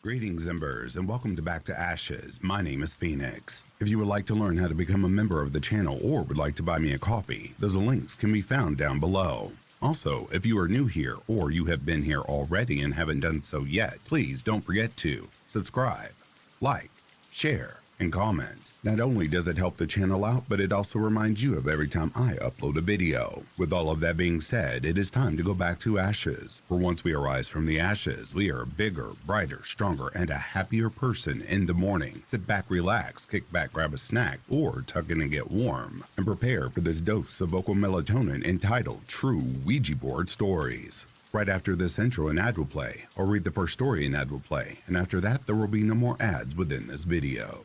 Greetings, Embers, and welcome to Back to Ashes. My name is Phoenix. If you would like to learn how to become a member of the channel or would like to buy me a coffee, those links can be found down below. Also, if you are new here or you have been here already and haven't done so yet, please don't forget to subscribe, like, share, and comment. Not only does it help the channel out, but it also reminds you of every time I upload a video. With all of that being said, it is time to go back to ashes. For once we arise from the ashes, we are a bigger, brighter, stronger, and a happier person in the morning. Sit back, relax, kick back, grab a snack, or tuck in and get warm, and prepare for this dose of vocal melatonin entitled True Ouija Board Stories. Right after this intro, an ad will play. I'll read the first story an ad will play, and after that there will be no more ads within this video.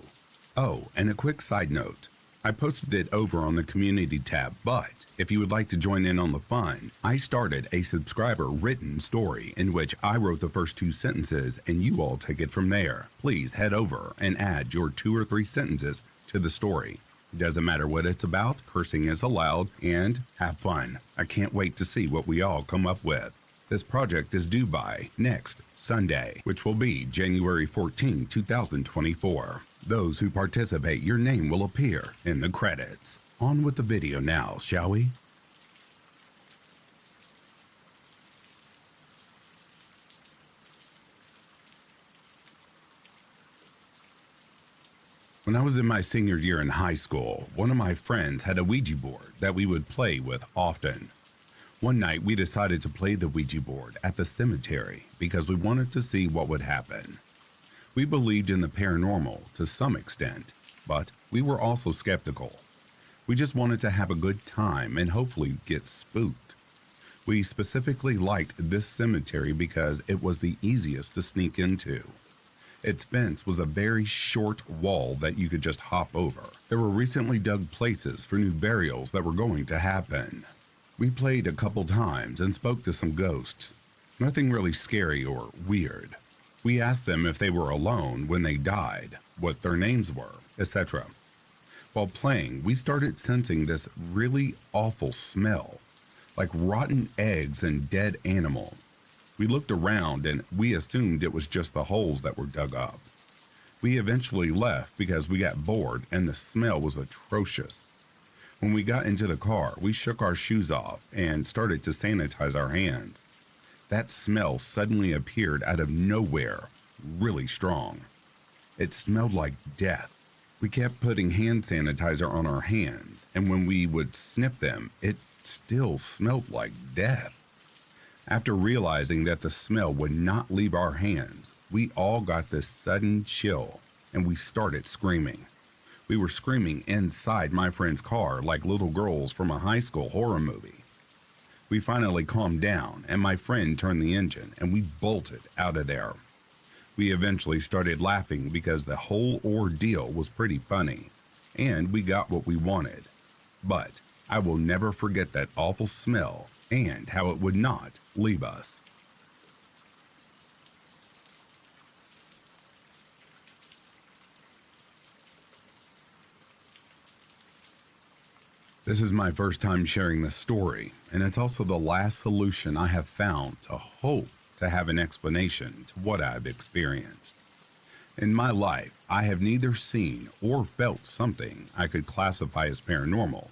Oh, and a quick side note. I posted it over on the community tab, but if you would like to join in on the fun, I started a subscriber written story in which I wrote the first 2 sentences and you all take it from there. Please head over and add your 2 or 3 sentences to the story. It doesn't matter what it's about, cursing is allowed, and have fun. I can't wait to see what we all come up with. This project is due by next Sunday, which will be January 14, 2024. Those who participate, your name will appear in the credits. On with the video now, shall we? When I was in my senior year in high school, one of my friends had a Ouija board that we would play with often. One night, we decided to play the Ouija board at the cemetery because we wanted to see what would happen. We believed in the paranormal to some extent, but we were also skeptical. We just wanted to have a good time and hopefully get spooked. We specifically liked this cemetery because it was the easiest to sneak into. Its fence was a very short wall that you could just hop over. There were recently dug places for new burials that were going to happen. We played a couple times and spoke to some ghosts. Nothing really scary or weird. We asked them if they were alone when they died, what their names were, etc. While playing, we started sensing this really awful smell, like rotten eggs and dead animal. We looked around and we assumed it was just the holes that were dug up. We eventually left because we got bored and the smell was atrocious. When we got into the car, we shook our shoes off and started to sanitize our hands. That smell suddenly appeared out of nowhere, really strong. It smelled like death. We kept putting hand sanitizer on our hands, and when we would snip them, it still smelled like death. After realizing that the smell would not leave our hands, we all got this sudden chill, and we started screaming. We were screaming inside my friend's car like little girls from a high school horror movie. We finally calmed down and my friend turned the engine and we bolted out of there. We eventually started laughing because the whole ordeal was pretty funny and we got what we wanted. But I will never forget that awful smell and how it would not leave us. This is my first time sharing this story, and it's also the last solution I have found to hope to have an explanation to what I've experienced. In my life, I have neither seen or felt something I could classify as paranormal,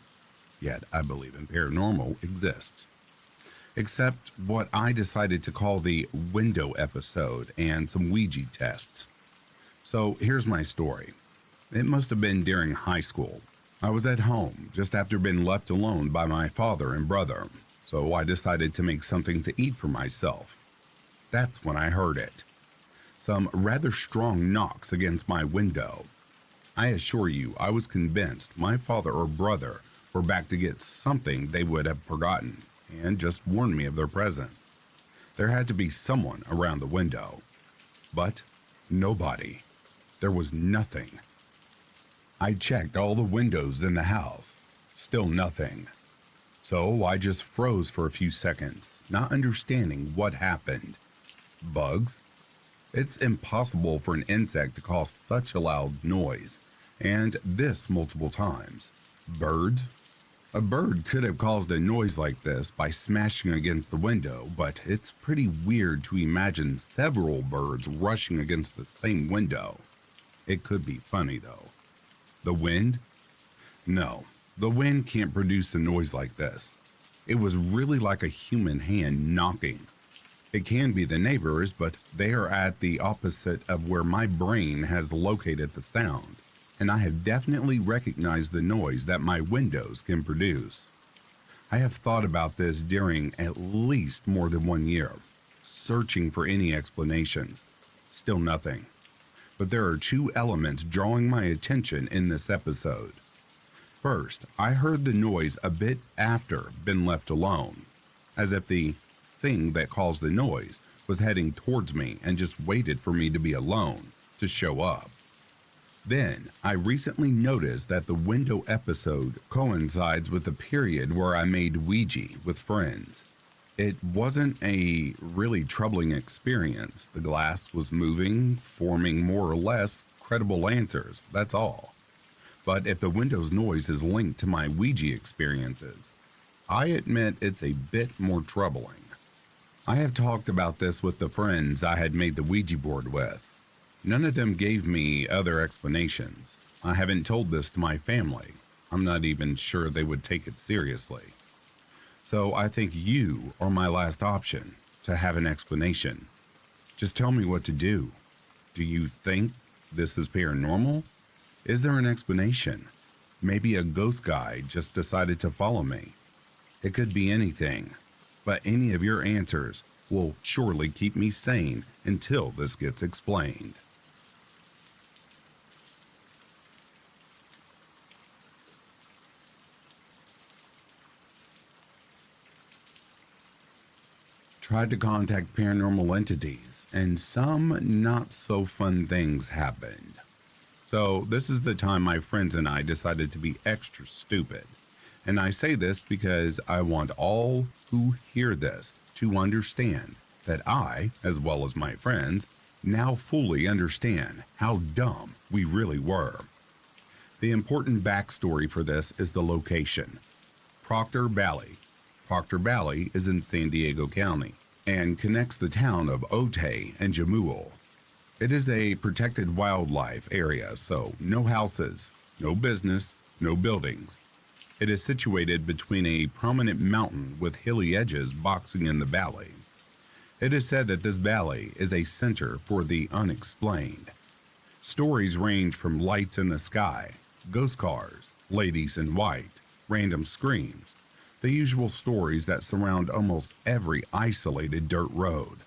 yet I believe in paranormal exists. Except what I decided to call the window episode and some Ouija tests. So here's my story. It must have been during high school. I was at home just after being left alone by my father and brother, so I decided to make something to eat for myself. That's when I heard it. Some rather strong knocks against my window. I assure you, I was convinced my father or brother were back to get something they would have forgotten and just warned me of their presence. There had to be someone around the window. But nobody. There was nothing. I checked all the windows in the house. Still nothing. So I just froze for a few seconds, not understanding what happened. Bugs? It's impossible for an insect to cause such a loud noise, and this multiple times. Birds? A bird could have caused a noise like this by smashing against the window, but it's pretty weird to imagine several birds rushing against the same window. It could be funny though. The wind? No, the wind can't produce a noise like this. It was really like a human hand knocking. It can be the neighbors, but they are at the opposite of where my brain has located the sound, and I have definitely recognized the noise that my windows can produce. I have thought about this during at least more than 1 year, searching for any explanations. Still nothing. But there are two elements drawing my attention in this episode. First, I heard the noise a bit after being left alone, as if the thing that caused the noise was heading towards me and just waited for me to be alone to show up. Then, I recently noticed that the window episode coincides with the period where I made Ouija with friends. It wasn't a really troubling experience. The glass was moving, forming more or less credible answers, that's all. But if the window's noise is linked to my Ouija experiences, I admit it's a bit more troubling. I have talked about this with the friends I had made the Ouija board with. None of them gave me other explanations. I haven't told this to my family. I'm not even sure they would take it seriously. So I think you are my last option to have an explanation. Just tell me what to do. Do you think this is paranormal? Is there an explanation? Maybe a ghost guy just decided to follow me. It could be anything, but any of your answers will surely keep me sane until this gets explained. Tried to contact paranormal entities, and some not so fun things happened. So this is the time my friends and I decided to be extra stupid. And I say this because I want all who hear this to understand that I, as well as my friends, now fully understand how dumb we really were. The important backstory for this is the location. Proctor Valley. Proctor Valley is in San Diego County and connects the town of Otay and Jamul. It is a protected wildlife area, so no houses, no business, no buildings. It is situated between a prominent mountain with hilly edges boxing in the valley. It is said that this valley is a center for the unexplained. Stories range from lights in the sky, ghost cars, ladies in white, random screams, the usual stories that surround almost every isolated dirt road.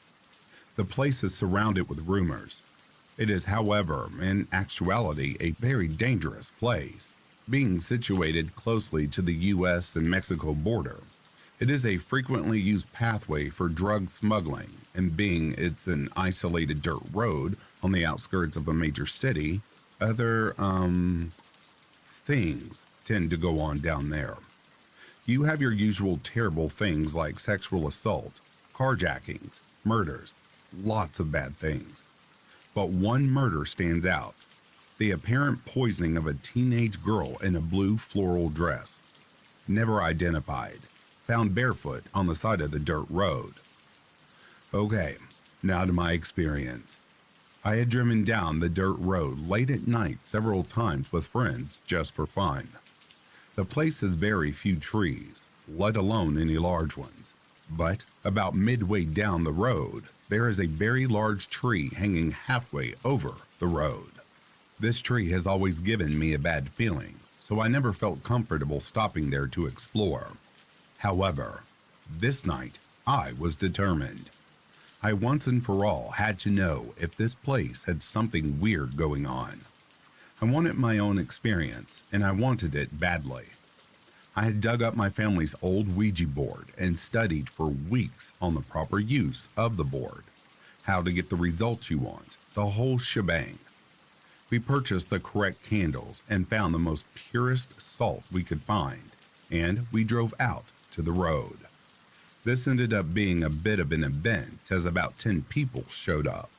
The place is surrounded with rumors. It is, however, in actuality, a very dangerous place. Being situated closely to the U.S. and Mexico border, it is a frequently used pathway for drug smuggling, and being it's an isolated dirt road on the outskirts of a major city, other, things tend to go on down there. You have your usual terrible things like sexual assault, carjackings, murders, lots of bad things. But one murder stands out. The apparent poisoning of a teenage girl in a blue floral dress. Never identified. Found barefoot on the side of the dirt road. Okay, now to my experience. I had driven down the dirt road late at night several times with friends just for fun. The place has very few trees, let alone any large ones. But about midway down the road, there is a very large tree hanging halfway over the road. This tree has always given me a bad feeling, so I never felt comfortable stopping there to explore. However, this night I was determined. I once and for all had to know if this place had something weird going on. I wanted my own experience, and I wanted it badly. I had dug up my family's old Ouija board and studied for weeks on the proper use of the board, how to get the results you want, the whole shebang. We purchased the correct candles and found the most purest salt we could find, and we drove out to the road. This ended up being a bit of an event as about 10 people showed up.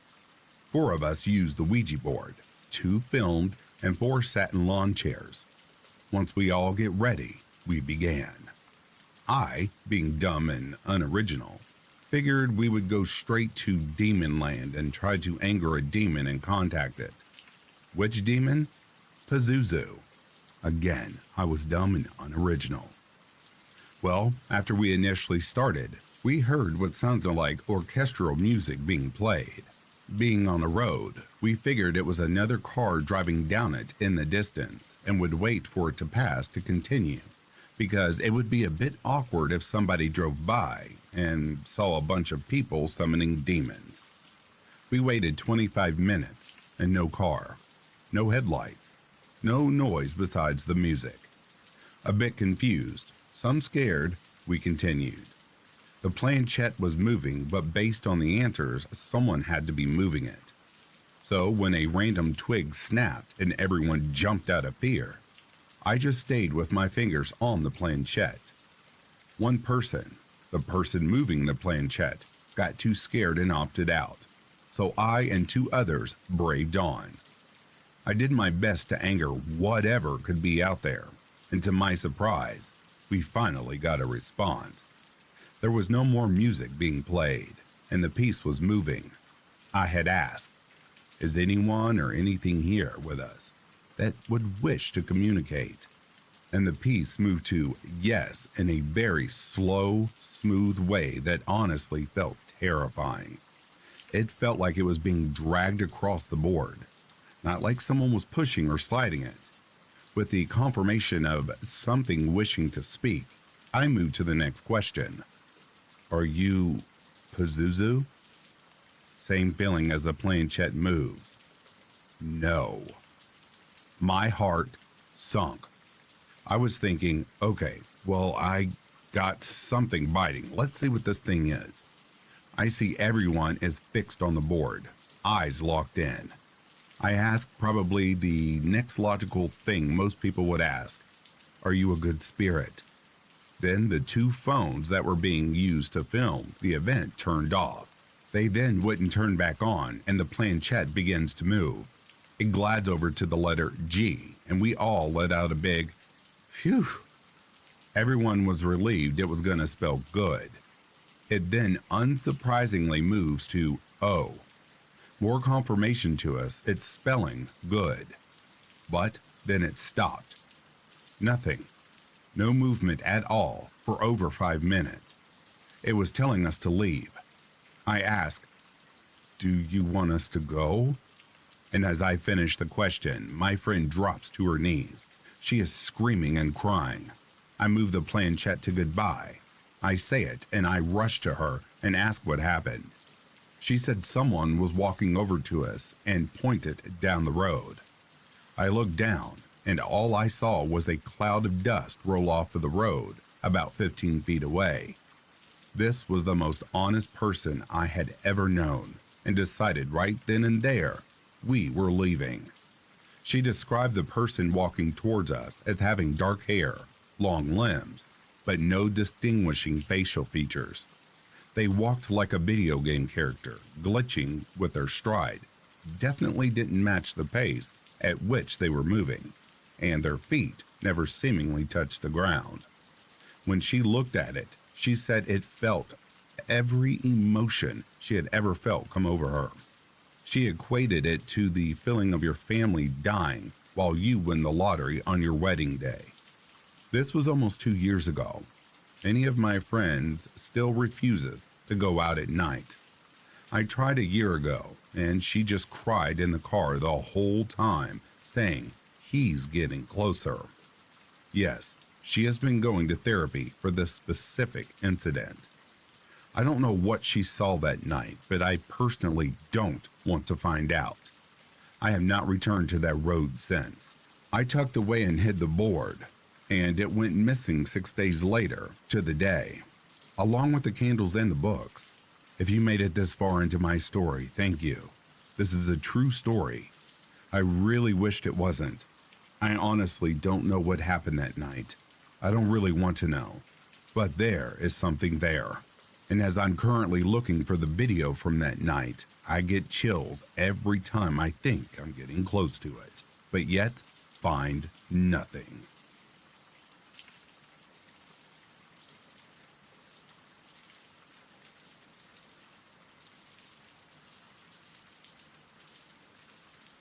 4 of us used the Ouija board, 2 filmed, and 4 sat in lawn chairs. Once we all get ready, we began. I, being dumb and unoriginal, figured we would go straight to Demon Land and try to anger a demon and contact it. Which demon? Pazuzu. Again, I was dumb and unoriginal. Well, after we initially started, we heard what sounded like orchestral music being played. Being on the road, we figured it was another car driving down it in the distance and would wait for it to pass to continue, because it would be a bit awkward if somebody drove by and saw a bunch of people summoning demons. We waited 25 minutes and no car, no headlights, no noise besides the music. A bit confused, some scared, we continued. The planchette was moving, but based on the answers, someone had to be moving it. So when a random twig snapped and everyone jumped out of fear, I just stayed with my fingers on the planchette. One person, the person moving the planchette, got too scared and opted out, so I and two others braved on. I did my best to anger whatever could be out there, and to my surprise, we finally got a response. There was no more music being played, and the piece was moving. I had asked, "Is anyone or anything here with us that would wish to communicate?" And the piece moved to yes in a very slow, smooth way that honestly felt terrifying. It felt like it was being dragged across the board, not like someone was pushing or sliding it. With the confirmation of something wishing to speak, I moved to the next question. "Are you Pazuzu?" Same feeling as the planchette moves. No. My heart sunk. I was thinking, okay, well, I got something biting. Let's see what this thing is. I see everyone is fixed on the board, eyes locked in. I ask probably the next logical thing most people would ask. Are you a good spirit? Then the two phones that were being used to film the event turned off. They then wouldn't turn back on, and the planchette begins to move. It glides over to the letter G, and we all let out a big, phew. Everyone was relieved it was going to spell good. It then unsurprisingly moves to O. More confirmation to us, it's spelling good. But then it stopped. Nothing. No movement at all for over 5 minutes. It was telling us to leave. I asked, "Do you want us to go?" And as I finish the question, my friend drops to her knees. She is screaming and crying. I move the planchette to goodbye. I say it and I rush to her and ask what happened. She said someone was walking over to us and pointed down the road. I looked down, and all I saw was a cloud of dust roll off of the road about 15 feet away. This was the most honest person I had ever known, and decided right then and there we were leaving. She described the person walking towards us as having dark hair, long limbs, but no distinguishing facial features. They walked like a video game character, glitching with their stride. Definitely didn't match the pace at which they were moving, and their feet never seemingly touched the ground. When she looked at it, she said it felt every emotion she had ever felt come over her. She equated it to the feeling of your family dying while you win the lottery on your wedding day. This was almost 2 years ago. Any of my friends still refuses to go out at night. I tried a year ago, and she just cried in the car the whole time, saying he's getting closer. Yes, she has been going to therapy for this specific incident. I don't know what she saw that night, but I personally don't want to find out. I have not returned to that road since. I tucked away and hid the board, and it went missing 6 days later to the day, along with the candles and the books. If you made it this far into my story, thank you. This is a true story. I really wished it wasn't. I honestly don't know what happened that night. I don't really want to know. But there is something there. And as I'm currently looking for the video from that night, I get chills every time I think I'm getting close to it, but yet find nothing.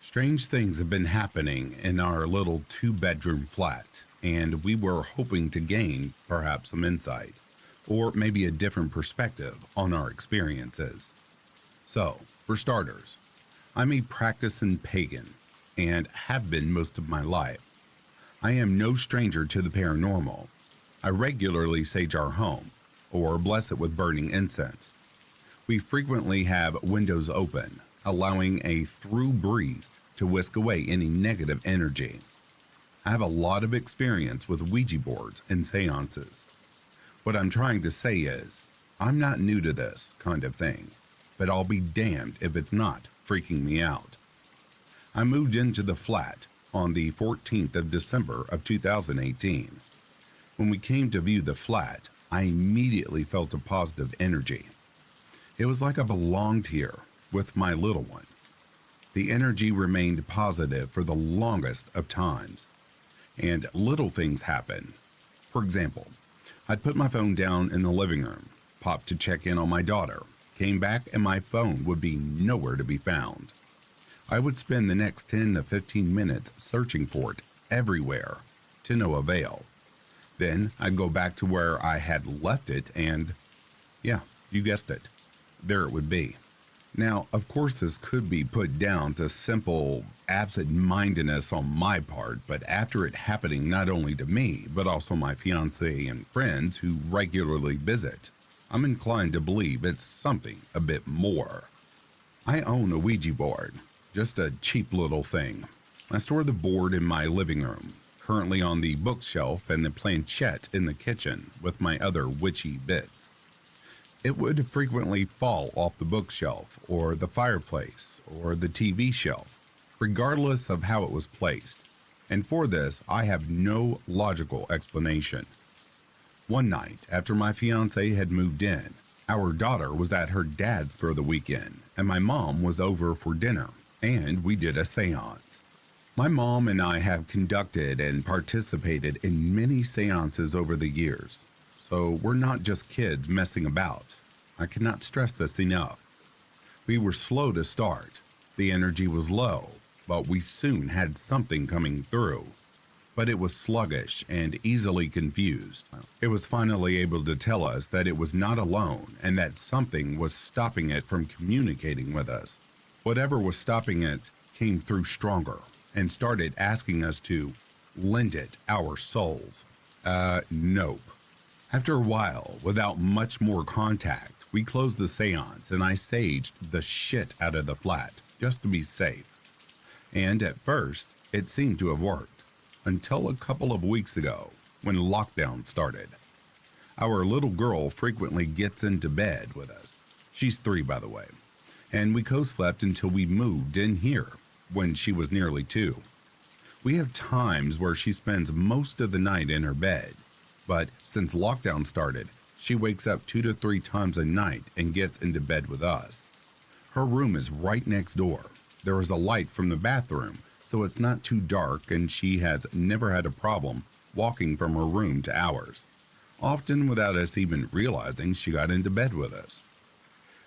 Strange things have been happening in our little two-bedroom flat, and we were hoping to gain perhaps some insight, or maybe a different perspective on our experiences. So, for starters, I'm a practicing pagan, and have been most of my life. I am no stranger to the paranormal. I regularly sage our home, or bless it with burning incense. We frequently have windows open, allowing a through breeze to whisk away any negative energy. I have a lot of experience with Ouija boards and seances. What I'm trying to say is, I'm not new to this kind of thing, but I'll be damned if it's not freaking me out. I moved into the flat on the 14th of December of 2018. When we came to view the flat, I immediately felt a positive energy. It was like I belonged here with my little one. The energy remained positive for the longest of times, and little things happened. For example, I'd put my phone down in the living room, popped to check in on my daughter, came back and my phone would be nowhere to be found. I would spend the next 10 to 15 minutes searching for it everywhere, to no avail. Then I'd go back to where I had left it and, yeah, you guessed it, there it would be. Now, of course, this could be put down to simple absent-mindedness on my part, but after it happening not only to me, but also my fiancé and friends who regularly visit, I'm inclined to believe it's something a bit more. I own a Ouija board, just a cheap little thing. I store the board in my living room, currently on the bookshelf and the planchette in the kitchen with my other witchy bits. It would frequently fall off the bookshelf or the fireplace or the TV shelf, regardless of how it was placed, and for this I have no logical explanation. One night, after my fiancé had moved in, our daughter was at her dad's for the weekend, and my mom was over for dinner, and we did a seance. My mom and I have conducted and participated in many seances over the years, so we're not just kids messing about. I cannot stress this enough. We were slow to start. The energy was low, but we soon had something coming through. But it was sluggish and easily confused. It was finally able to tell us that it was not alone and that something was stopping it from communicating with us. Whatever was stopping it came through stronger and started asking us to lend it our souls. Nope. After a while, without much more contact, we closed the seance and I saged the shit out of the flat just to be safe. And at first, it seemed to have worked, until a couple of weeks ago when lockdown started. Our little girl frequently gets into bed with us. She's 3, by the way. And we co-slept until we moved in here when she was nearly 2. We have times where she spends most of the night in her bed. But since lockdown started, she wakes up 2 to 3 times a night and gets into bed with us. Her room is right next door. There is a light from the bathroom, so it's not too dark, and she has never had a problem walking from her room to ours, often without us even realizing she got into bed with us.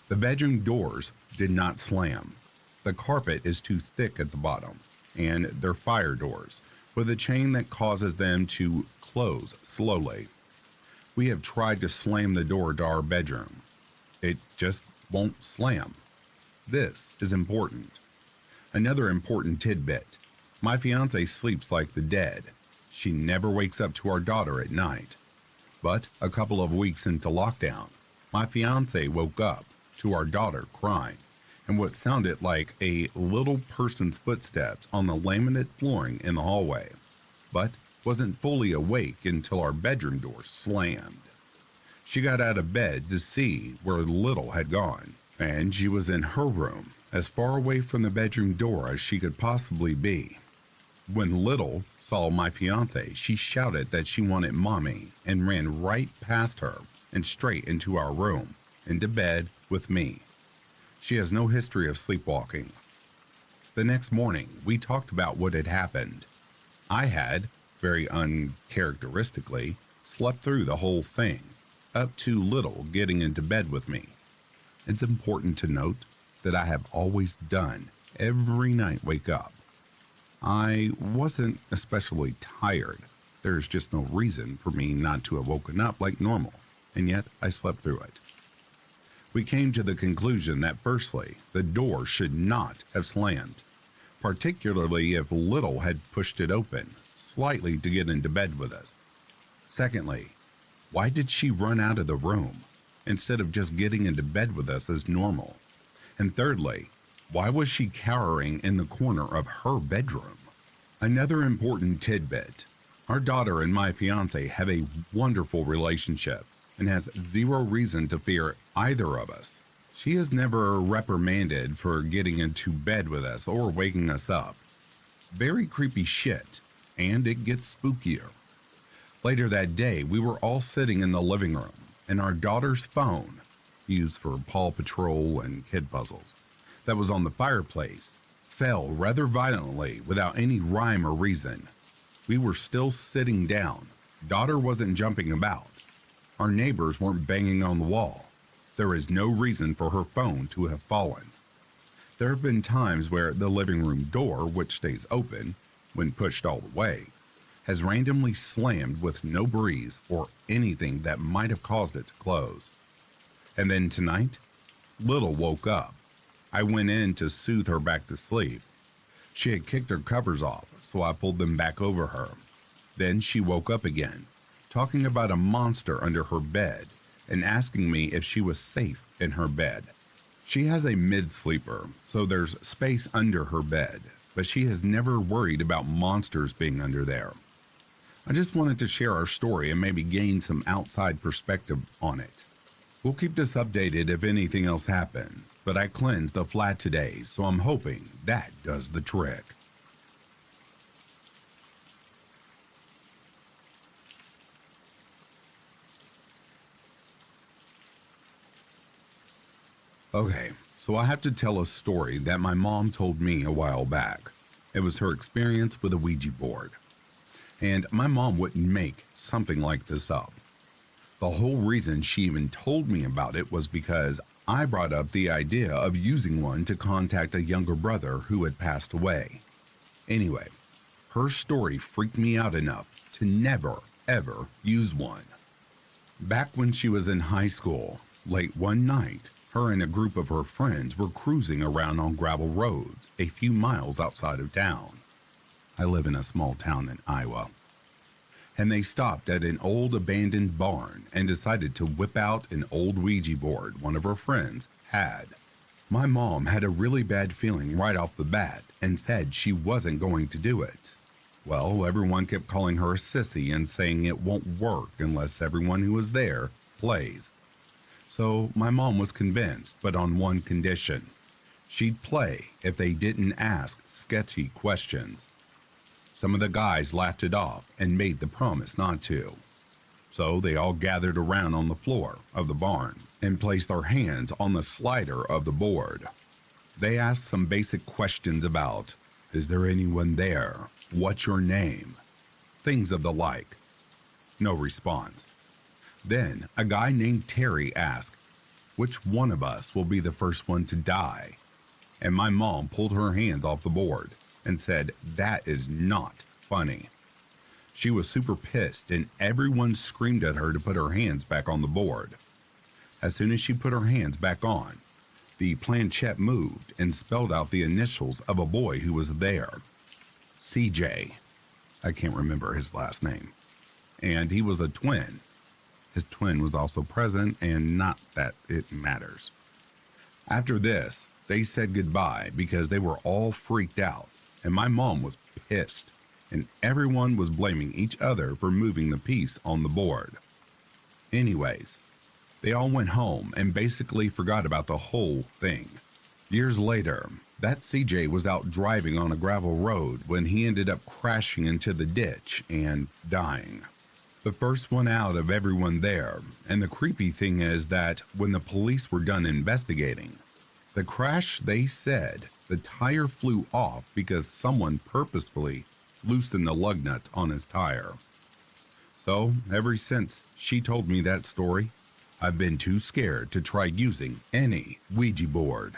The bedroom doors did not slam. The carpet is too thick at the bottom, and they're fire doors, with a chain that causes them to close slowly. We have tried to slam the door to our bedroom. It just won't slam. This is important. Another important tidbit. My fiancé sleeps like the dead. She never wakes up to our daughter at night. But a couple of weeks into lockdown, my fiancé woke up to our daughter crying and what sounded like a little person's footsteps on the laminate flooring in the hallway, but wasn't fully awake until our bedroom door slammed. She got out of bed to see where Little had gone, and she was in her room, as far away from the bedroom door as she could possibly be. When Little saw my fiancé, she shouted that she wanted mommy and ran right past her and straight into our room, into bed with me. She has no history of sleepwalking. The next morning, we talked about what had happened. I had, very uncharacteristically, slept through the whole thing, up to Little getting into bed with me. It's important to note that I have always done every night wake up. I wasn't especially tired. There's just no reason for me not to have woken up like normal, and yet I slept through it. We came to the conclusion that firstly, the door should not have slammed, particularly if Little had pushed it open slightly to get into bed with us. Secondly, why did she run out of the room instead of just getting into bed with us as normal? And thirdly, why was she cowering in the corner of her bedroom? Another important tidbit. Our daughter and my fiance have a wonderful relationship and has zero reason to fear either of us. She is never reprimanded for getting into bed with us or waking us up. Very creepy shit, and it gets spookier. Later that day, we were all sitting in the living room, and our daughter's phone, used for Paw Patrol and kid puzzles, that was on the fireplace, fell rather violently without any rhyme or reason. We were still sitting down. Daughter wasn't jumping about. Our neighbors weren't banging on the wall. There is no reason for her phone to have fallen. There have been times where the living room door, which stays open when pushed all the way, has randomly slammed with no breeze or anything that might have caused it to close. And then tonight, Little woke up. I went in to soothe her back to sleep. She had kicked her covers off, so I pulled them back over her. Then she woke up again, talking about a monster under her bed and asking me if she was safe in her bed. She has a mid-sleeper, so there's space under her bed, but she has never worried about monsters being under there. I just wanted to share our story and maybe gain some outside perspective on it. We'll keep this updated if anything else happens, but I cleansed the flat today, so I'm hoping that does the trick. Okay, so I have to tell a story that my mom told me a while back. It was her experience with a Ouija board. And my mom wouldn't make something like this up. The whole reason she even told me about it was because I brought up the idea of using one to contact a younger brother who had passed away. Anyway, her story freaked me out enough to never, ever use one. Back when she was in high school, late one night, her and a group of her friends were cruising around on gravel roads a few miles outside of town. I live in a small town in Iowa. And they stopped at an old abandoned barn and decided to whip out an old Ouija board one of her friends had. My mom had a really bad feeling right off the bat and said she wasn't going to do it. Well, everyone kept calling her a sissy and saying it won't work unless everyone who was there plays. So my mom was convinced, but on one condition. She'd play if they didn't ask sketchy questions. Some of the guys laughed it off and made the promise not to. So they all gathered around on the floor of the barn and placed their hands on the slider of the board. They asked some basic questions about, is there anyone there? What's your name? Things of the like. No response. Then a guy named Terry asked, which one of us will be the first one to die? And my mom pulled her hands off the board and said, that is not funny. She was super pissed and everyone screamed at her to put her hands back on the board. As soon as she put her hands back on, the planchette moved and spelled out the initials of a boy who was there. CJ. I can't remember his last name. And he was a twin. His twin was also present, and not that it matters. After this, they said goodbye because they were all freaked out. And my mom was pissed, and everyone was blaming each other for moving the piece on the board. Anyways, they all went home and basically forgot about the whole thing. Years later, that CJ was out driving on a gravel road when he ended up crashing into the ditch and dying. The first one out of everyone there, and the creepy thing is that when the police were done investigating, the crash, they said, the tire flew off because someone purposefully loosened the lug nuts on his tire. So, ever since she told me that story, I've been too scared to try using any Ouija board.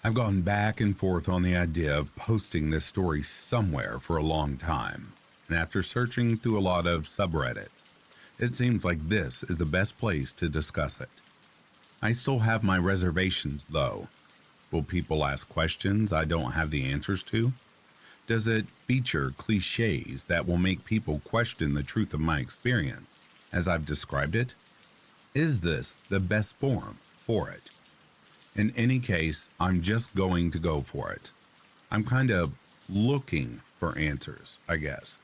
I've gone back and forth on the idea of posting this story somewhere for a long time, and after searching through a lot of subreddits, it seems like this is the best place to discuss it. I still have my reservations, though. Will people ask questions I don't have the answers to? Does it feature cliches that will make people question the truth of my experience, as I've described it? Is this the best forum for it? In any case, I'm just going to go for it. I'm kind of looking for answers, I guess.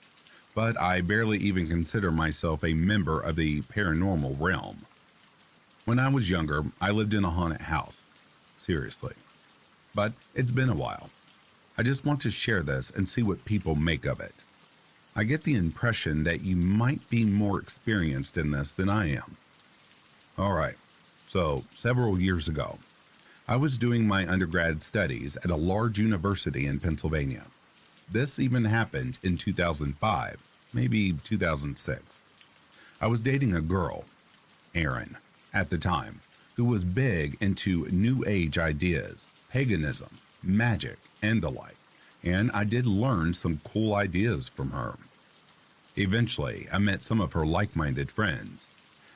But I barely even consider myself a member of the paranormal realm. When I was younger, I lived in a haunted house. Seriously. But it's been a while. I just want to share this and see what people make of it. I get the impression that you might be more experienced in this than I am. Alright, so several years ago, I was doing my undergrad studies at a large university in Pennsylvania. This even happened in 2005, maybe 2006. I was dating a girl, Erin, at the time, who was big into New Age ideas, paganism, magic, and the like, and I did learn some cool ideas from her. Eventually, I met some of her like-minded friends,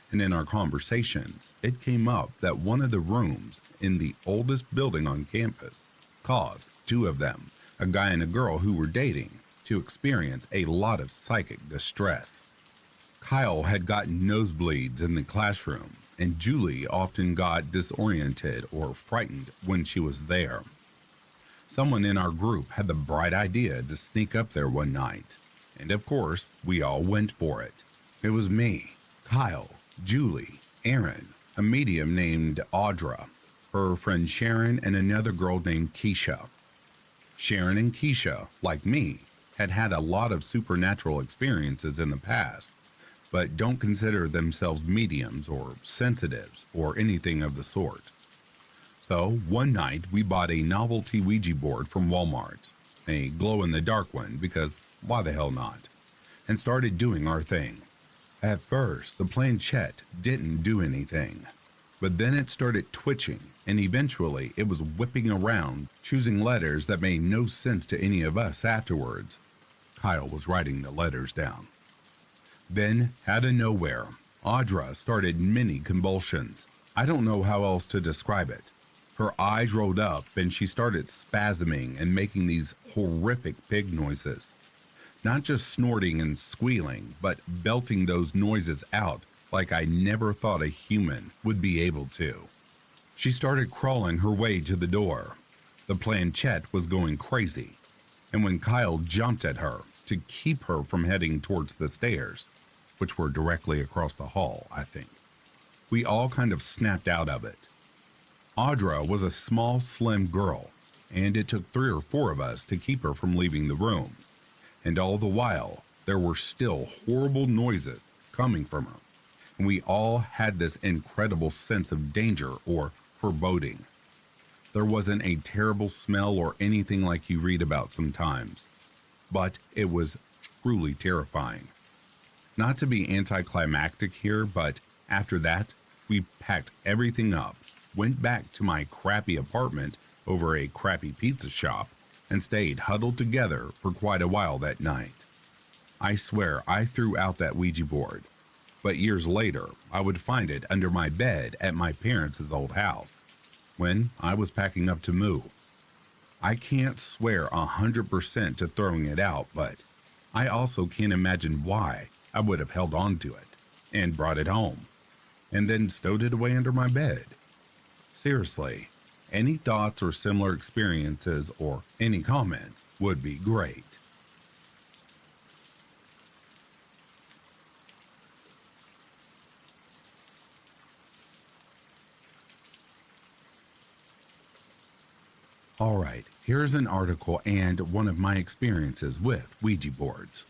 and in our conversations, it came up that one of the rooms in the oldest building on campus caused two of them, a guy and a girl who were dating, to experience a lot of psychic distress. Kyle had gotten nosebleeds in the classroom, and Julie often got disoriented or frightened when she was there. Someone in our group had the bright idea to sneak up there one night, and of course, we all went for it. It was me, Kyle, Julie, Erin, a medium named Audra, her friend Sharon, and another girl named Keisha. Sharon and Keisha, like me, had had a lot of supernatural experiences in the past, but don't consider themselves mediums or sensitives or anything of the sort. So one night we bought a novelty Ouija board from Walmart, a glow-in-the-dark one because why the hell not, and started doing our thing. At first, the planchette didn't do anything, but then it started twitching, and eventually it was whipping around, choosing letters that made no sense to any of us afterwards. Kyle was writing the letters down. Then, out of nowhere, Audra started many convulsions. I don't know how else to describe it. Her eyes rolled up and she started spasming and making these horrific pig noises. Not just snorting and squealing, but belting those noises out like I never thought a human would be able to. She started crawling her way to the door. The planchette was going crazy, and when Kyle jumped at her to keep her from heading towards the stairs, which were directly across the hall, I think, we all kind of snapped out of it. Audra was a small, slim girl, and it took 3 or 4 of us to keep her from leaving the room. And all the while, there were still horrible noises coming from her, and we all had this incredible sense of danger or foreboding. There wasn't a terrible smell or anything like you read about sometimes, but it was truly terrifying. Not to be anticlimactic here, but after that, we packed everything up, went back to my crappy apartment over a crappy pizza shop, and stayed huddled together for quite a while that night. I swear I threw out that Ouija board, but years later I would find it under my bed at my parents' old house when I was packing up to move. I can't swear 100% to throwing it out, but I also can't imagine why I would have held on to it and brought it home and then stowed it away under my bed. Seriously, any thoughts or similar experiences or any comments would be great. Alright, here's an article and one of my experiences with Ouija boards.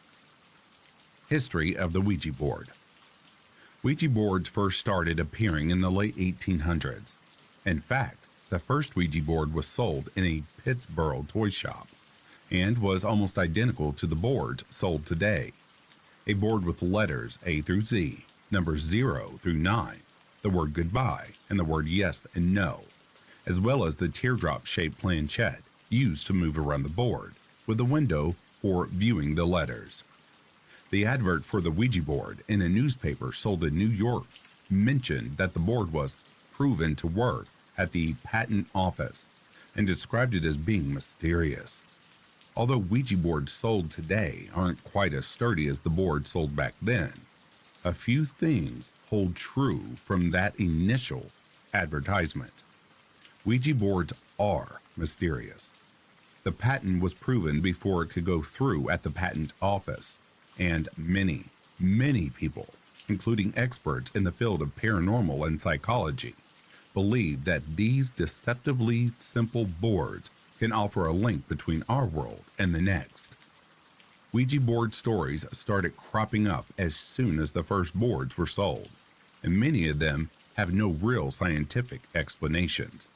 History of the Ouija board. Ouija boards first started appearing in the late 1800s. In fact, the first Ouija board was sold in a Pittsburgh toy shop and was almost identical to the boards sold today. A board with letters A through Z, numbers 0 through 9, the word goodbye, and the word yes and no, as well as the teardrop-shaped planchette used to move around the board, with a window for viewing the letters. The advert for the Ouija board in a newspaper sold in New York mentioned that the board was proven to work at the patent office and described it as being mysterious. Although Ouija boards sold today aren't quite as sturdy as the boards sold back then, a few things hold true from that initial advertisement. Ouija boards are mysterious. The patent was proven before it could go through at the patent office, and many people, including experts in the field of paranormal and psychology, believe that these deceptively simple boards can offer a link between our world and the next. Ouija board stories started cropping up as soon as the first boards were sold, and many of them have no real scientific explanations.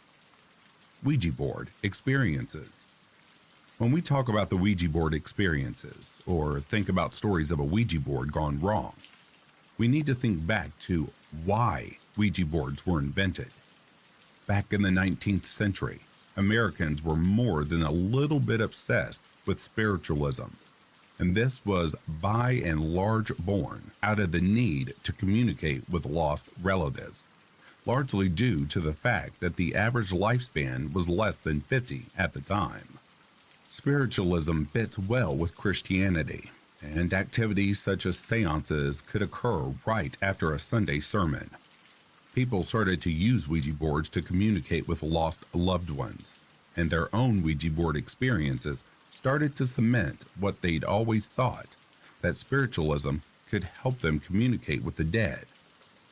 Ouija board experiences. When we talk about the Ouija board experiences, or think about stories of a Ouija board gone wrong, we need to think back to why Ouija boards were invented. Back in the 19th century, Americans were more than a little bit obsessed with spiritualism, and this was by and large born out of the need to communicate with lost relatives, largely due to the fact that the average lifespan was less than 50 at the time. Spiritualism fits well with Christianity, and activities such as seances could occur right after a Sunday sermon. People started to use Ouija boards to communicate with lost loved ones, and their own Ouija board experiences started to cement what they'd always thought, that spiritualism could help them communicate with the dead,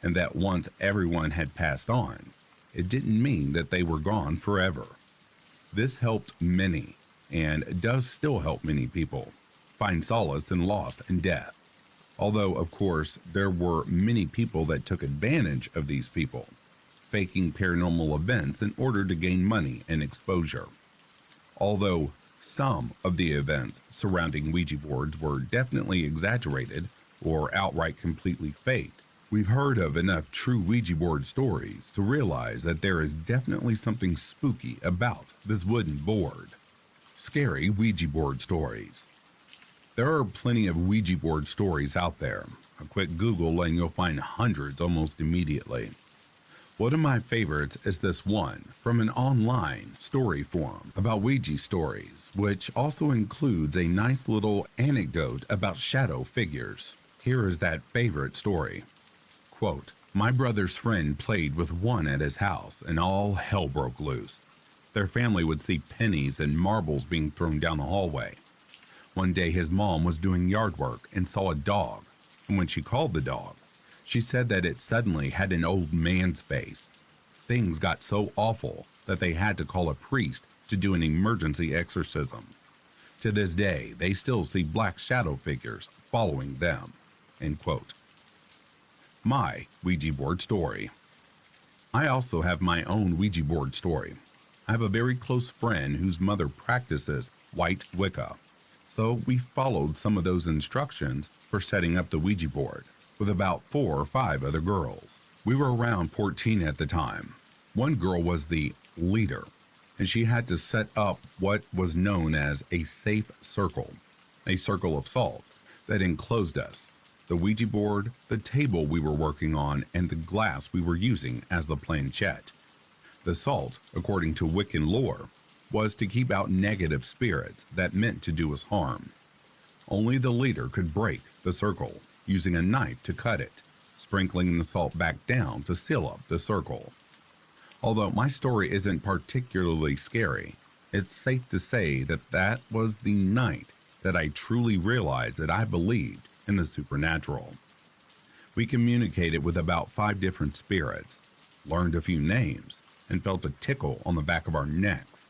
and that once everyone had passed on, it didn't mean that they were gone forever. This helped many, and does still help many people, find solace in loss and death. Although, of course, there were many people that took advantage of these people, faking paranormal events in order to gain money and exposure. Although some of the events surrounding Ouija boards were definitely exaggerated or outright completely faked, we've heard of enough true Ouija board stories to realize that there is definitely something spooky about this wooden board. Scary Ouija board stories. There are plenty of Ouija board stories out there. A quick Google and you'll find hundreds almost immediately. One of my favorites is this one from an online story forum about Ouija stories, which also includes a nice little anecdote about shadow figures. Here is that favorite story. Quote, "My brother's friend played with one at his house and all hell broke loose. Their family would see pennies and marbles being thrown down the hallway. One day his mom was doing yard work and saw a dog, and when she called the dog, she said that it suddenly had an old man's face. Things got so awful that they had to call a priest to do an emergency exorcism. To this day, they still see black shadow figures following them." End quote. My Ouija board story. I also have my own Ouija board story. I have a very close friend whose mother practices white Wicca, so we followed some of those instructions for setting up the Ouija board with about 4 or 5 other girls. We were around 14 at the time. One girl was the leader, and she had to set up what was known as a safe circle, a circle of salt that enclosed us, the Ouija board, the table we were working on, and the glass we were using as the planchette. The salt, according to Wiccan lore, was to keep out negative spirits that meant to do us harm. Only the leader could break the circle, using a knife to cut it, sprinkling the salt back down to seal up the circle. Although my story isn't particularly scary, it's safe to say that that was the night that I truly realized that I believed in the supernatural. We communicated with about 5 different spirits, learned a few names, and felt a tickle on the back of our necks.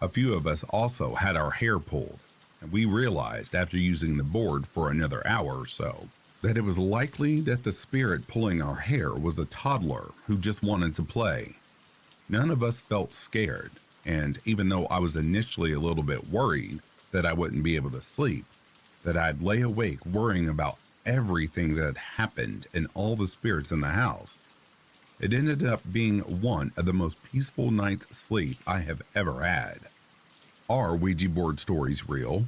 A few of us also had our hair pulled, and we realized after using the board for another hour or so that it was likely that the spirit pulling our hair was a toddler who just wanted to play. None of us felt scared, and even though I was initially a little bit worried that I wouldn't be able to sleep, that I'd lay awake worrying about everything that had happened and all the spirits in the house, It ended up being one of the most peaceful nights' sleep I have ever had. Are Ouija board stories real?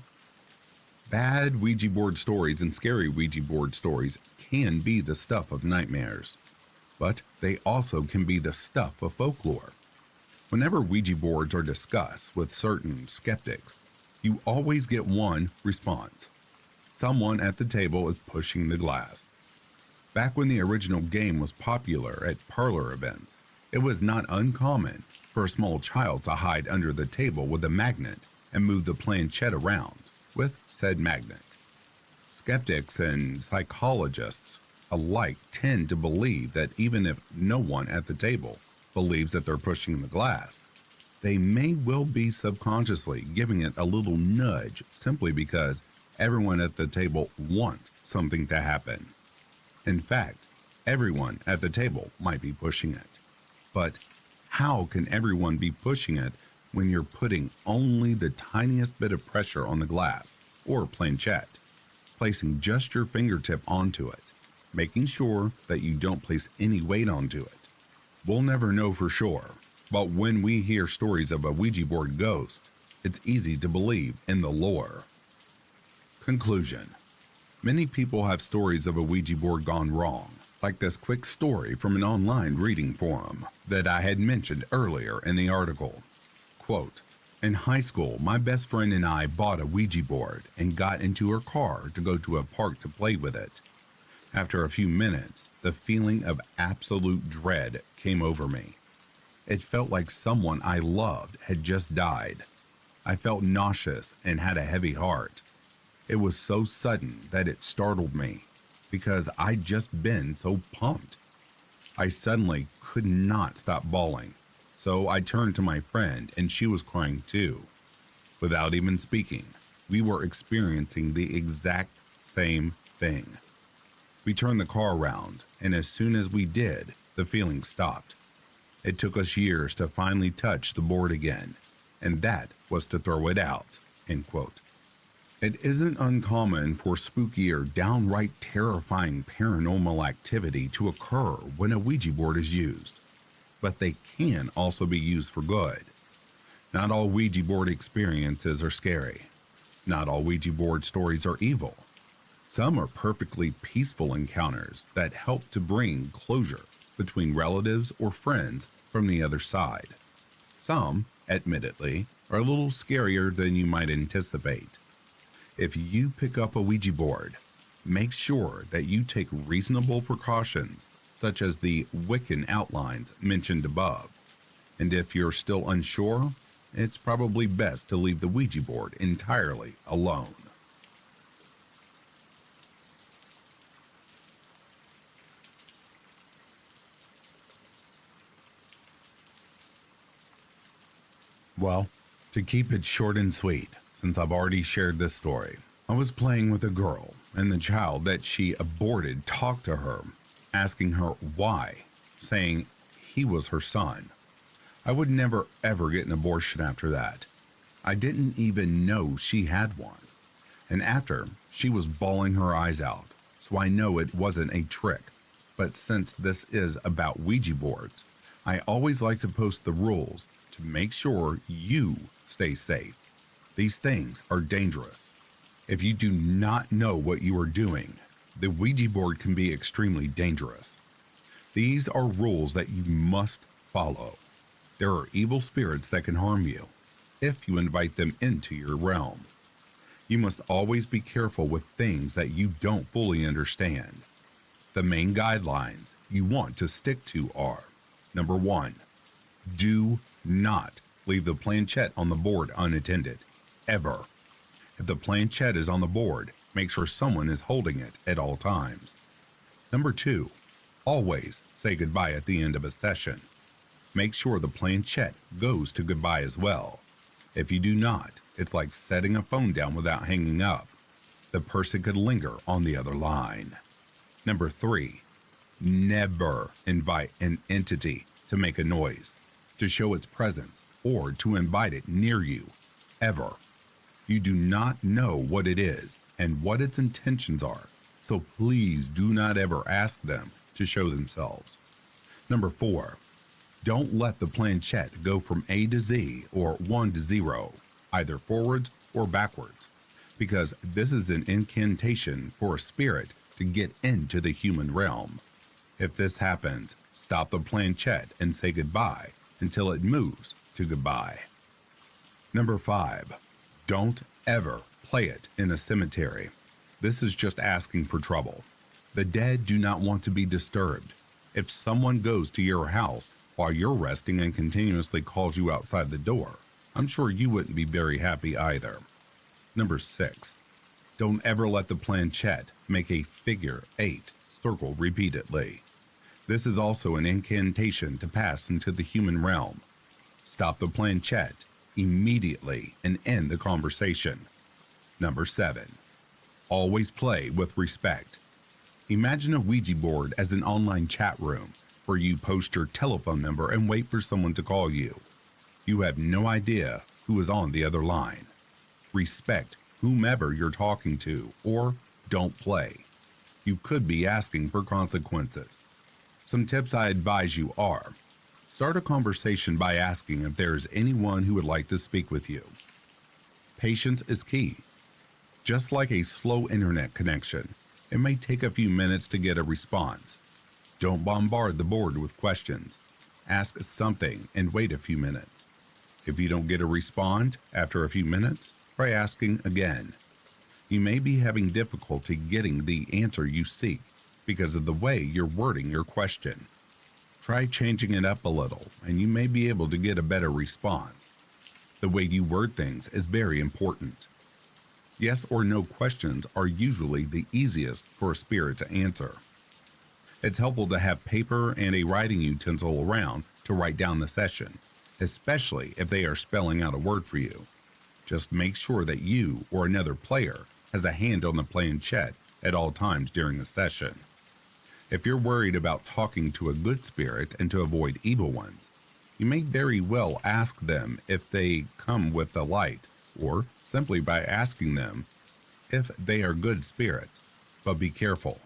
Bad Ouija board stories and scary Ouija board stories can be the stuff of nightmares, but they also can be the stuff of folklore. Whenever Ouija boards are discussed with certain skeptics, you always get one response. Someone at the table is pushing the glass. Back when the original game was popular at parlor events, it was not uncommon for a small child to hide under the table with a magnet and move the planchette around with said magnet. Skeptics and psychologists alike tend to believe that even if no one at the table believes that they're pushing the glass, they may well be subconsciously giving it a little nudge simply because everyone at the table wants something to happen. In fact, everyone at the table might be pushing it. But how can everyone be pushing it when you're putting only the tiniest bit of pressure on the glass or planchette, placing just your fingertip onto it, making sure that you don't place any weight onto it? We'll never know for sure, but when we hear stories of a Ouija board ghost, it's easy to believe in the lore. Conclusion. Many people have stories of a Ouija board gone wrong, like this quick story from an online reading forum that I had mentioned earlier in the article. Quote, in high school, my best friend and I bought a Ouija board and got into her car to go to a park to play with it. After a few minutes, the feeling of absolute dread came over me. It felt like someone I loved had just died. I felt nauseous and had a heavy heart. It was so sudden that it startled me because I'd just been so pumped. I suddenly could not stop bawling, so I turned to my friend and she was crying too. Without even speaking, we were experiencing the exact same thing. We turned the car around, and as soon as we did, the feeling stopped. It took us years to finally touch the board again, and that was to throw it out, end quote. It isn't uncommon for spooky or downright terrifying paranormal activity to occur when a Ouija board is used, but they can also be used for good. Not all Ouija board experiences are scary. Not all Ouija board stories are evil. Some are perfectly peaceful encounters that help to bring closure between relatives or friends from the other side. Some, admittedly, are a little scarier than you might anticipate. If you pick up a Ouija board, make sure that you take reasonable precautions, such as the Wiccan outlines mentioned above. And if you're still unsure, it's probably best to leave the Ouija board entirely alone. Well, to keep it short and sweet, since I've already shared this story, I was playing with a girl, and the child that she aborted talked to her, asking her why, saying he was her son. I would never ever get an abortion after that. I didn't even know she had one. And after, she was bawling her eyes out, so I know it wasn't a trick. But since this is about Ouija boards, I always like to post the rules to make sure you stay safe. These things are dangerous. If you do not know what you are doing, the Ouija board can be extremely dangerous. These are rules that you must follow. There are evil spirits that can harm you if you invite them into your realm. You must always be careful with things that you don't fully understand. The main guidelines you want to stick to are: number 1, do not leave the planchette on the board unattended, ever. If the planchette is on the board, make sure someone is holding it at all times. Number 2, always say goodbye at the end of a session. Make sure the planchette goes to goodbye as well. If you do not, it's like setting a phone down without hanging up. The person could linger on the other line. Number 3, never invite an entity to make a noise, to show its presence, or to invite it near you, ever. You do not know what it is and what its intentions are, so please do not ever ask them to show themselves. Number 4. Don't let the planchette go from A to Z or 1 to 0, either forwards or backwards, because this is an incantation for a spirit to get into the human realm. If this happens, stop the planchette and say goodbye until it moves to goodbye. Number 5. Don't ever play it in a cemetery. This is just asking for trouble. The dead do not want to be disturbed. If someone goes to your house while you're resting and continuously calls you outside the door, I'm sure you wouldn't be very happy either. Number 6. Don't ever let the planchette make a figure 8 circle repeatedly. This is also an incantation to pass into the human realm. Stop the planchette immediately and end the conversation. Number 7. Always play with respect. Imagine a Ouija board as an online chat room where you post your telephone number and wait for someone to call you. You have no idea who is on the other line. Respect whomever you're talking to, or don't play. You could be asking for consequences. Some tips I advise you are: start a conversation by asking if there is anyone who would like to speak with you. Patience is key. Just like a slow internet connection, it may take a few minutes to get a response. Don't bombard the board with questions. Ask something and wait a few minutes. If you don't get a response after a few minutes, try asking again. You may be having difficulty getting the answer you seek because of the way you're wording your question. Try changing it up a little, and you may be able to get a better response. The way you word things is very important. Yes or no questions are usually the easiest for a spirit to answer. It's helpful to have paper and a writing utensil around to write down the session, especially if they are spelling out a word for you. Just make sure that you or another player has a hand on the planchette at all times during the session. If you're worried about talking to a good spirit and to avoid evil ones, you may very well ask them if they come with the light, or simply by asking them if they are good spirits. But be careful.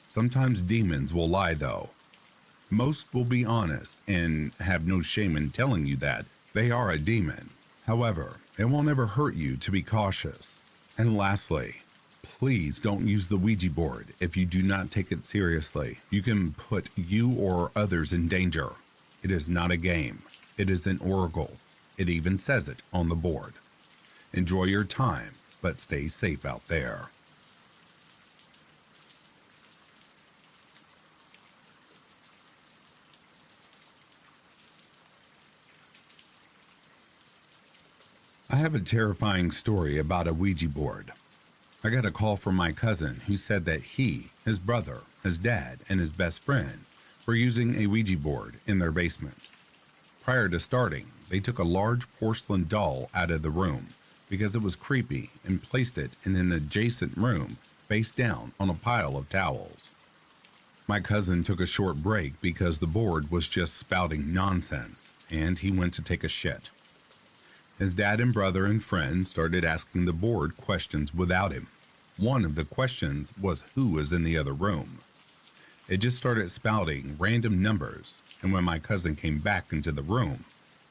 Sometimes demons will lie though. Most will be honest and have no shame in telling you that they are a demon. However, it won't ever hurt you to be cautious. And lastly, please don't use the Ouija board if you do not take it seriously. You can put you or others in danger. It is not a game. It is an oracle. It even says it on the board. Enjoy your time, but stay safe out there. I have a terrifying story about a Ouija board. I got a call from my cousin who said that he, his brother, his dad, and his best friend were using a Ouija board in their basement. Prior to starting, they took a large porcelain doll out of the room because it was creepy and placed it in an adjacent room face down on a pile of towels. My cousin took a short break because the board was just spouting nonsense, and he went to take a shit. His dad and brother and friend started asking the board questions without him. One of the questions was who was in the other room. It just started spouting random numbers, and when my cousin came back into the room,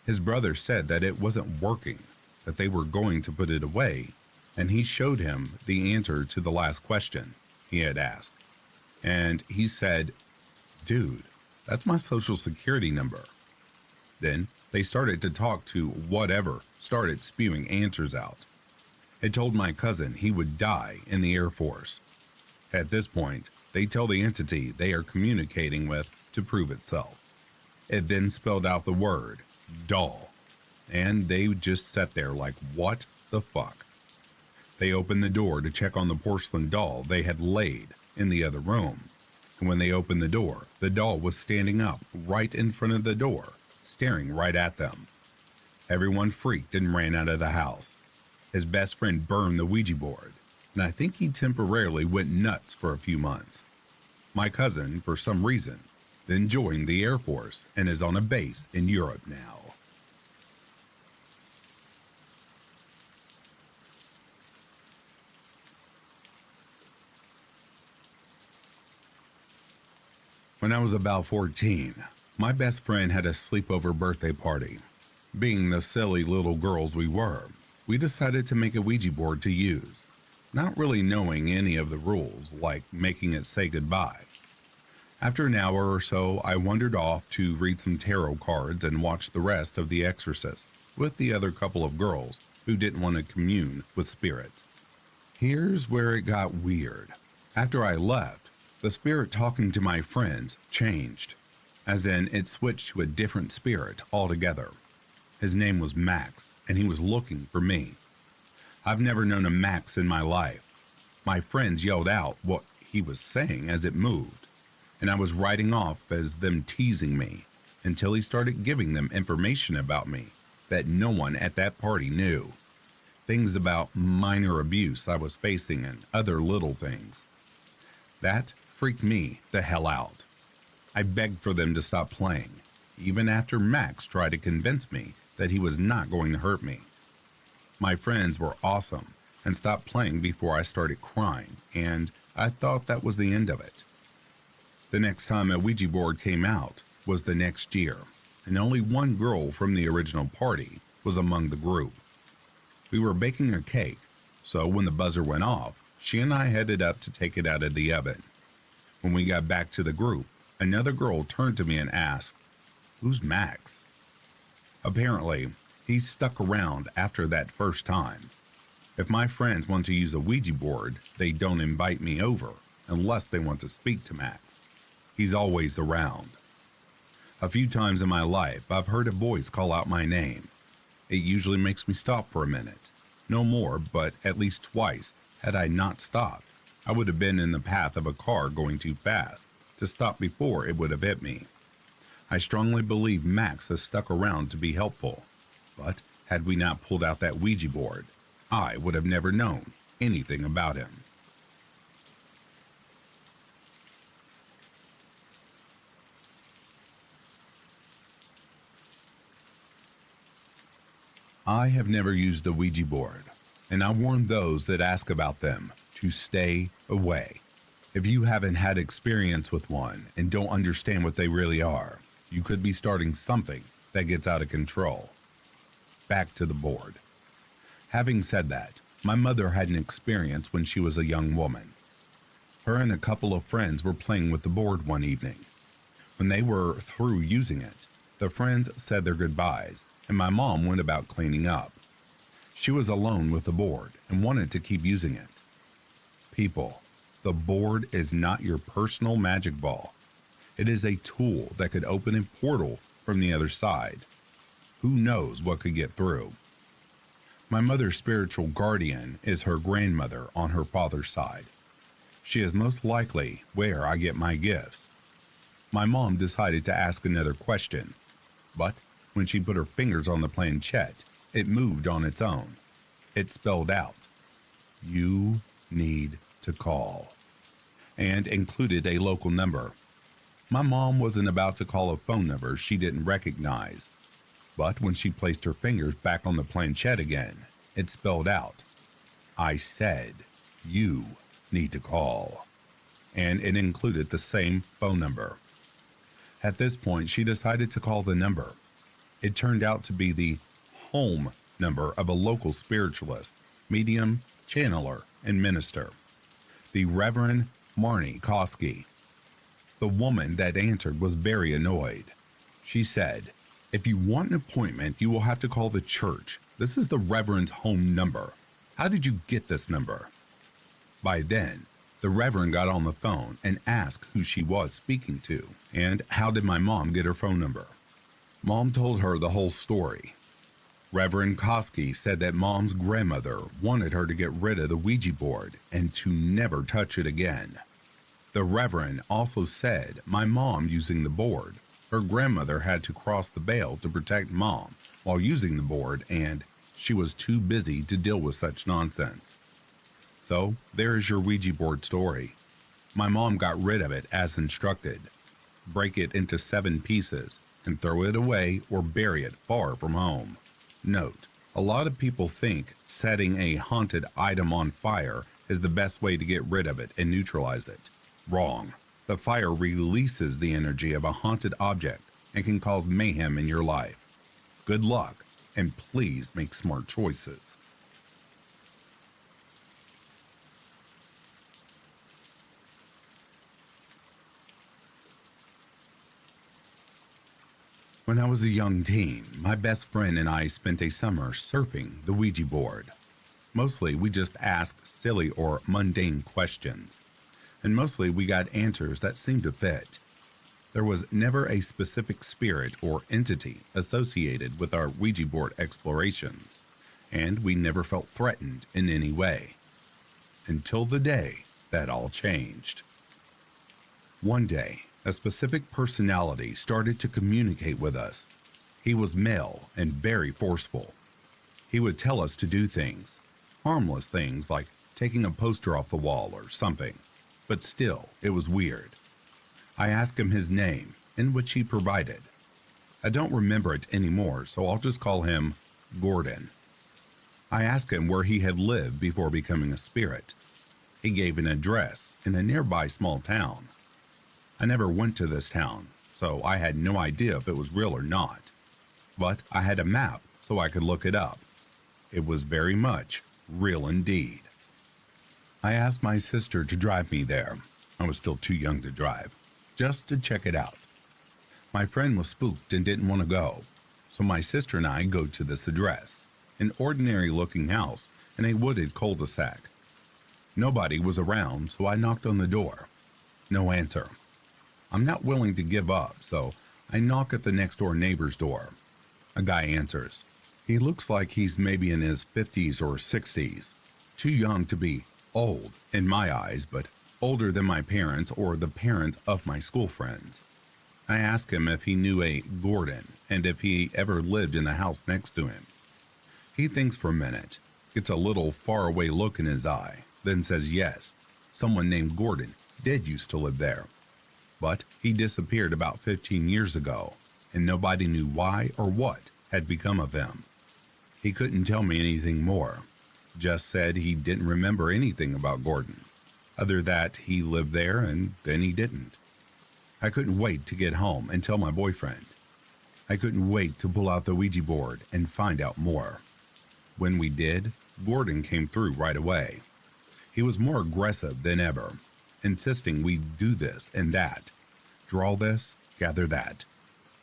his brother said that it wasn't working, that they were going to put it away, and he showed him the answer to the last question he had asked. And he said, "Dude, that's my social security number." Then they started to talk to whatever started spewing answers out. It told my cousin he would die in the Air Force. At this point, they tell the entity they are communicating with to prove itself. It then spelled out the word, doll, and they just sat there like, what the fuck? They opened the door to check on the porcelain doll they had laid in the other room. And when they opened the door, the doll was standing up right in front of the door, staring right at them. Everyone freaked and ran out of the house. His best friend burned the Ouija board, and I think he temporarily went nuts for a few months. My cousin, for some reason, then joined the Air Force and is on a base in Europe now. When I was about 14, My best friend had a sleepover birthday party. Being the silly little girls we were, we decided to make a Ouija board to use, not really knowing any of the rules, like making it say goodbye. After an hour or so, I wandered off to read some tarot cards and watch the rest of The Exorcist with the other couple of girls who didn't want to commune with spirits. Here's where it got weird. After I left, the spirit talking to my friends changed, as in it switched to a different spirit altogether. His name was Max, and he was looking for me. I've never known a Max in my life. My friends yelled out what he was saying as it moved, and I was riding off as them teasing me until he started giving them information about me that no one at that party knew. Things about minor abuse I was facing and other little things. That freaked me the hell out. I begged for them to stop playing, even after Max tried to convince me that he was not going to hurt me. My friends were awesome and stopped playing before I started crying, and I thought that was the end of it. The next time a Ouija board came out was the next year, and only one girl from the original party was among the group. We were baking a cake, so when the buzzer went off, she and I headed up to take it out of the oven. When we got back to the group, another girl turned to me and asked, "Who's Max?" Apparently, he stuck around after that first time. If my friends want to use a Ouija board, they don't invite me over unless they want to speak to Max. He's always around. A few times in my life, I've heard a voice call out my name. It usually makes me stop for a minute. No more, but at least twice, had I not stopped, I would have been in the path of a car going too fast to stop before it would have hit me. I strongly believe Max has stuck around to be helpful, but had we not pulled out that Ouija board, I would have never known anything about him. I have never used a Ouija board, and I warn those that ask about them to stay away. If you haven't had experience with one and don't understand what they really are, you could be starting something that gets out of control. Back to the board. Having said that, my mother had an experience when she was a young woman. Her and a couple of friends were playing with the board one evening. When they were through using it, the friends said their goodbyes, and my mom went about cleaning up. She was alone with the board and wanted to keep using it. People, the board is not your personal magic ball. It is a tool that could open a portal from the other side. Who knows what could get through? My mother's spiritual guardian is her grandmother on her father's side. She is most likely where I get my gifts. My mom decided to ask another question, but when she put her fingers on the planchette, it moved on its own. It spelled out, "You need to call," and included a local number. My mom wasn't about to call a phone number she didn't recognize, but when she placed her fingers back on the planchette again, it spelled out, "I said, you need to call," and it included the same phone number. At this point, she decided to call the number. It turned out to be the home number of a local spiritualist, medium, channeler, and minister, the Reverend Marnie Koski. The woman that answered was very annoyed. She said, "If you want an appointment, you will have to call the church. This is the Reverend's home number. How did you get this number?" By then, the Reverend got on the phone and asked who she was speaking to, and how did my mom get her phone number. Mom told her the whole story. Reverend Koski said that Mom's grandmother wanted her to get rid of the Ouija board and to never touch it again. The Reverend also said my mom using the board, her grandmother had to cross the veil to protect Mom while using the board, and she was too busy to deal with such nonsense. So there is your Ouija board story. My mom got rid of it as instructed. Break it into 7 pieces and throw it away or bury it far from home. Note, a lot of people think setting a haunted item on fire is the best way to get rid of it and neutralize it. Wrong. The fire releases the energy of a haunted object and can cause mayhem in your life. Good luck, and please make smart choices. When I was a young teen, my best friend and I spent a summer surfing the Ouija board. Mostly we just asked silly or mundane questions, and mostly we got answers that seemed to fit. There was never a specific spirit or entity associated with our Ouija board explorations, and we never felt threatened in any way. Until the day that all changed. One day, a specific personality started to communicate with us. He was male and very forceful. He would tell us to do things, harmless things like taking a poster off the wall or something, but still, it was weird. I asked him his name, in which he provided. I don't remember it anymore, so I'll just call him Gordon. I asked him where he had lived before becoming a spirit. He gave an address in a nearby small town. I never went to this town, so I had no idea if it was real or not. But I had a map so I could look it up. It was very much real indeed. I asked my sister to drive me there. I was still too young to drive, just to check it out. My friend was spooked and didn't want to go, so my sister and I go to this address, an ordinary-looking house in a wooded cul-de-sac. Nobody was around, so I knocked on the door. No answer. I'm not willing to give up, so I knock at the next-door neighbor's door. A guy answers. He looks like he's maybe in his 50s or 60s. Too young to be old, in my eyes, but older than my parents or the parent of my school friends. I ask him if he knew a Gordon and if he ever lived in the house next to him. He thinks for a minute, gets a little faraway look in his eye, then says yes, someone named Gordon did used to live there. But he disappeared about 15 years ago, and nobody knew why or what had become of him. He couldn't tell me anything more, just said he didn't remember anything about Gordon, other that he lived there and then he didn't. I couldn't wait to get home and tell my boyfriend. I couldn't wait to pull out the Ouija board and find out more. When we did, Gordon came through right away. He was more aggressive than ever, insisting we do this and that, draw this, gather that.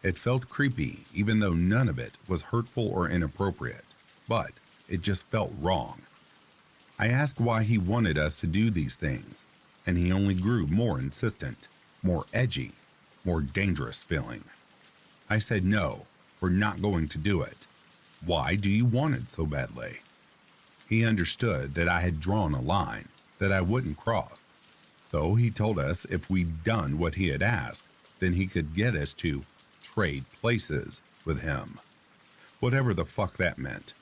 It felt creepy, even though none of it was hurtful or inappropriate, but it just felt wrong. I asked why he wanted us to do these things, and he only grew more insistent, more edgy, more dangerous feeling. I said no, we're not going to do it. Why do you want it so badly? He understood that I had drawn a line that I wouldn't cross. So he told us if we'd done what he had asked, then he could get us to trade places with him. Whatever the fuck that meant.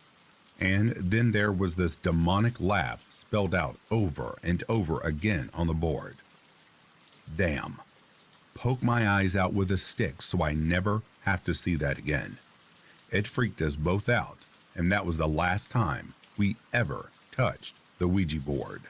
And then there was this demonic laugh spelled out over and over again on the board. Damn. Poke my eyes out with a stick so I never have to see that again. It freaked us both out, and that was the last time we ever touched the Ouija board.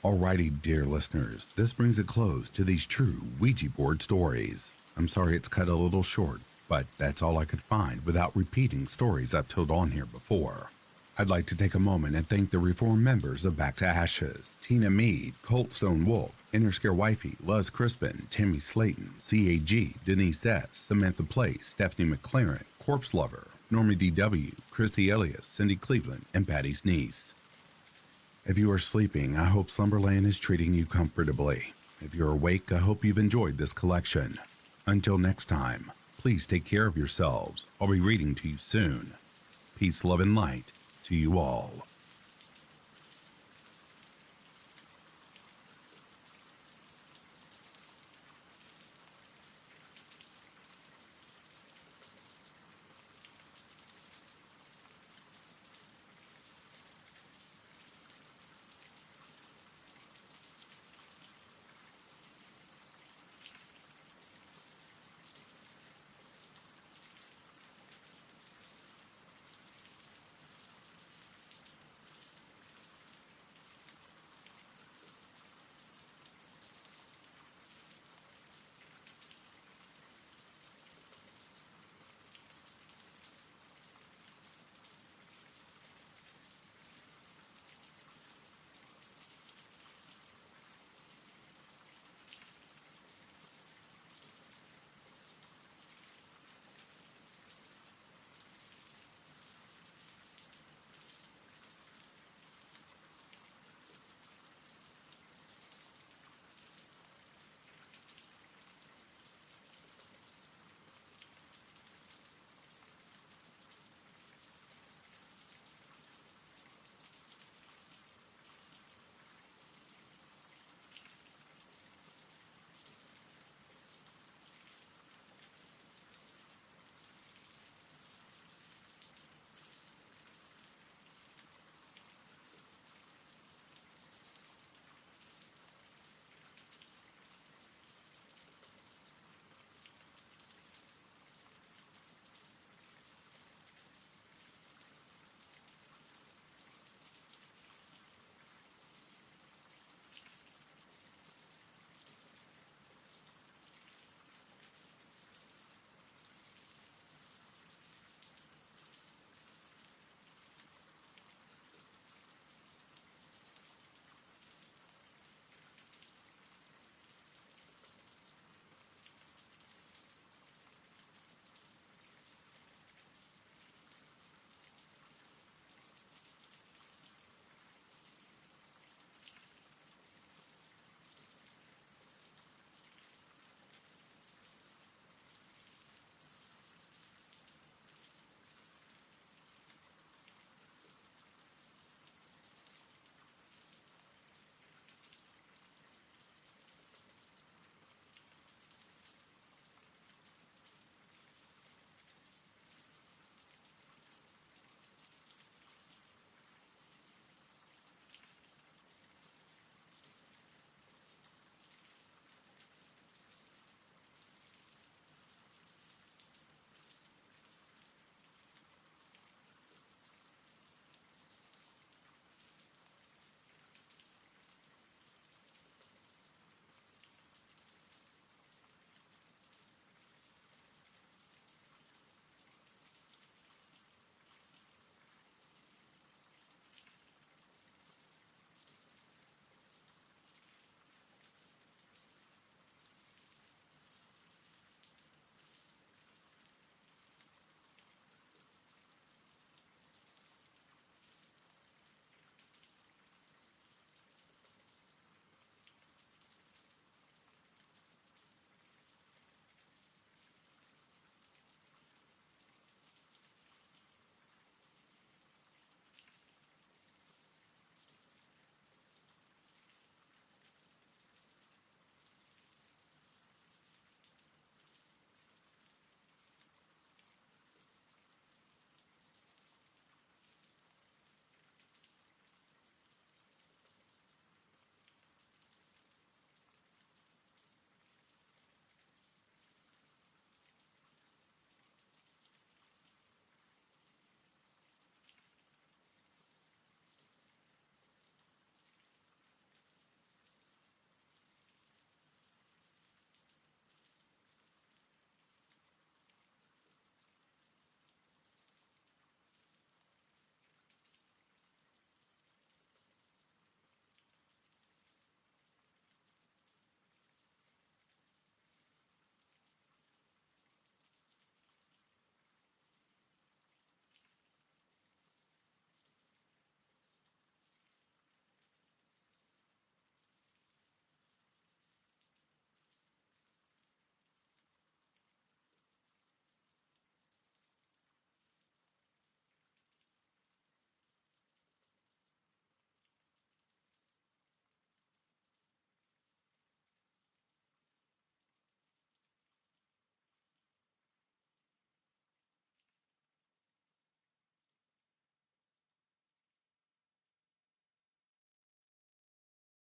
Alrighty, dear listeners, this brings a close to these true Ouija board stories. I'm sorry it's cut a little short, but that's all I could find without repeating stories I've told on here before. I'd like to take a moment and thank the reformed members of Back to Ashes, Tina Mead, Colt Stone Wolf, Inner Scare Wifey, Luz Crispin, Tammy Slayton, CAG, Denise S., Samantha Place, Stephanie McLaren, Corpse Lover, Normie DW, Chrissy Elias, Cindy Cleveland, and Patty's niece. If you are sleeping, I hope Slumberland is treating you comfortably. If you're awake, I hope you've enjoyed this collection. Until next time, please take care of yourselves. I'll be reading to you soon. Peace, love, and light to you all.